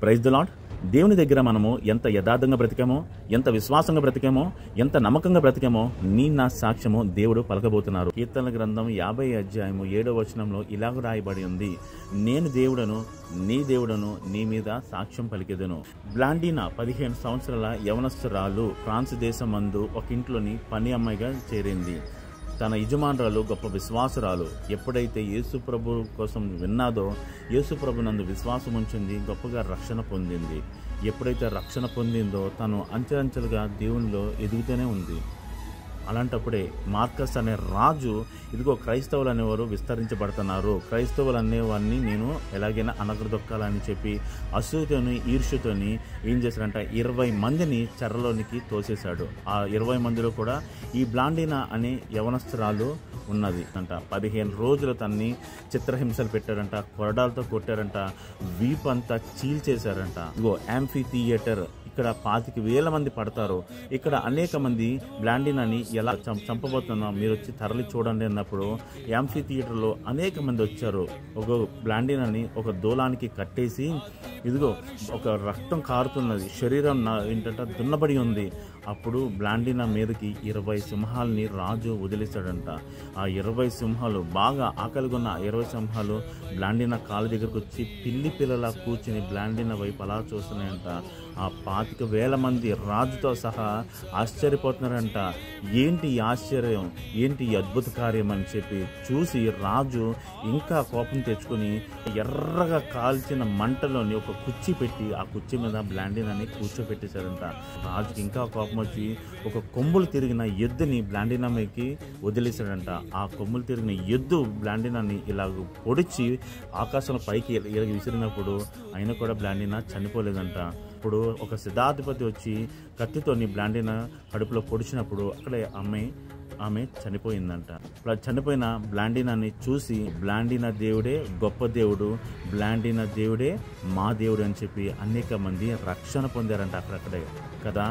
Praise the lord. దేవుని దగ్గర మనము ఎంత యథార్థంగా బ్రతికామో, ఎంత విశ్వాసంగా బ్రతికామో, ఎంత నమ్మకంగా బ్రతికామో నీ నా సాక్ష్యము దేవుడు పలకబోతున్నారు. కీర్తనల గ్రంథం 50 అధ్యాయము 7వ వచనంలో ఇలాగ రాయబడి ఉంది, నేను దేవుడను, నీ దేవుడను, నీ మీద సాక్ష్యం పలికెదను. బ్లాండినా 15 సంవత్సరాల యవనస్తురాలు ఫ్రాన్స్ దేశమందు ఒక ఇంట్లోని పని అమ్మాయిగా చేరింది. తన యజమానురాలు గొప్ప విశ్వాసురాలు. ఎప్పుడైతే యేసు ప్రభు కోసం విన్నాదో, యేసు ప్రభు నందు విశ్వాసం ఉంచింది, గొప్పగా రక్షణ పొందింది. ఎప్పుడైతే రక్షణ పొందిందో తను అంచెలంచెలుగా దేవునిలో ఎదుగుతూనే ఉంది. అలాంటప్పుడే మార్కస్ అనే రాజు, ఇదిగో క్రైస్తవులు అనేవారు విస్తరించబడుతున్నారు, క్రైస్తవులు అనేవాడిని నేను ఎలాగైనా అనగదొక్కాలని చెప్పి అసూయతోని ఈర్ష్యతోని ఏం చేశాడంట, 20 మందిని చెరలోనికి తోసేశాడు. ఆ 20 మందిలో కూడా ఈ బ్లాండినా అనే యవనస్తురాలు ఉన్నది అంట. 15 రోజులు తన్ని చిత్రహింసలు పెట్టారంట, కొరడాలతో కొట్టారంట, వీపంతా చీల్చేశారంట. ఇదిగో యాంఫీ థియేటర్, ఇక్కడ 25,000 మంది పడతారు. ఇక్కడ అనేక మంది బ్లాండినాని ఎలా చంపబోతున్నాం మీరు వచ్చి తరలి చూడండి అన్నప్పుడు యాంఫీ థియేటర్లో అనేక మంది వచ్చారు. ఒక బ్లాండినాని ఒక దూలానికి కట్టేసి, ఇదిగో ఒక రక్తం కారుతున్నది, శరీరం ఏంటంటే దున్నబడి ఉంది. అప్పుడు బ్లాండినా మీదకి 20 సింహాలని రాజు వదిలేశాడంట. ఆ 20 సింహాలు, బాగా ఆకలిగొన్న 20 సింహాలు బ్లాండినా కాళ్ళ దగ్గరకు వచ్చి పిల్లి పిల్లలా కూర్చుని బ్లాండినా వైపు అలా చూస్తున్నాయంట. ఆ 25,000 మంది రాజుతో సహా ఆశ్చర్యపోతున్నారంట. ఏంటి ఈ ఆశ్చర్యం, ఏంటి ఈ అద్భుత కార్యం అని చెప్పి చూసి రాజు ఇంకా కోపం తెచ్చుకొని ఎర్రగా కాల్చిన మంటలోని ఒక కుర్చీ పెట్టి ఆ కుర్చీ మీద బ్లాండినాని కూర్చోబెట్టేశారంట. రాజుకి ఇంకా కోపం వచ్చి ఒక కొమ్ములు తిరిగిన ఎద్దుని బ్లాండినా మీదకి వదిలేశాడంట. ఆ కొమ్ములు తిరిగిన ఎద్దు బ్లాండినాని ఇలాగ పొడిచి ఆకాశంలో పైకి విసిరినప్పుడు అయినా కూడా బ్లాండినా చనిపోలేదంట. ఇప్పుడు ఒక సిద్ధాధిపతి వచ్చి కత్తితోని బ్లాండినా కడుపులో పొడిచినప్పుడు అక్కడే ఆమె చనిపోయిందంట. చనిపోయిన బ్లాండినాని చూసి బ్లాండినా దేవుడే గొప్ప దేవుడు, బ్లాండినా దేవుడే మా దేవుడు అని చెప్పి అనేక మంది రక్షణ పొందారంట అక్కడక్కడే కదా.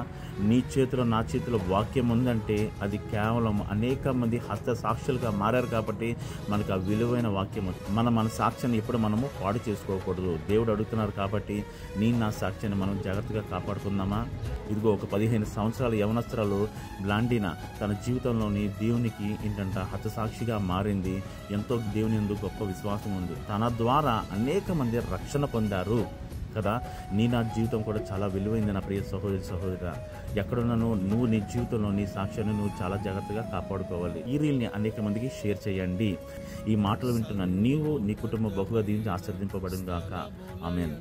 నీ చేతిలో నా చేతిలో వాక్యం ఉందంటే అది కేవలం అనేక మంది హస్త సాక్షులుగా మారారు కాబట్టి మనకు ఆ విలువైన వాక్యం. మన సాక్ష్యాన్ని ఎప్పుడు మనము పాడు చేసుకోకూడదు. దేవుడు అడుగుతున్నారు కాబట్టి నీ నా సాక్ష్యాన్ని మనం జాగ్రత్తగా కాపాడుకుందామా. ఇదిగో ఒక 15 సంవత్సరాల యవనస్తురాలు బ్లాండినా తన జీవితంలోని దేవునికి ఏంటంట హతసాక్షిగా మారింది. ఎంతో దేవుని యందు గొప్ప విశ్వాసం ఉంది. తన ద్వారా అనేక మంది రక్షణ పొందారు కదా. నీ నా జీవితం కూడా చాలా విలువైంది నా ప్రియ సహోదరి సహోదరా. ఎక్కడున్నాను నువ్వు నీ జీవితంలో నీ సాక్ష్యాన్ని నువ్వు చాలా జాగ్రత్తగా కాపాడుకోవాలి. ఈ రీల్ని అనేక మందికి షేర్ చేయండి. ఈ మాటలు వింటున్న నీవు నీ కుటుంబం బహుగా దీనికి ఆశీర్వదింపబడును గాక. ఆమేన్.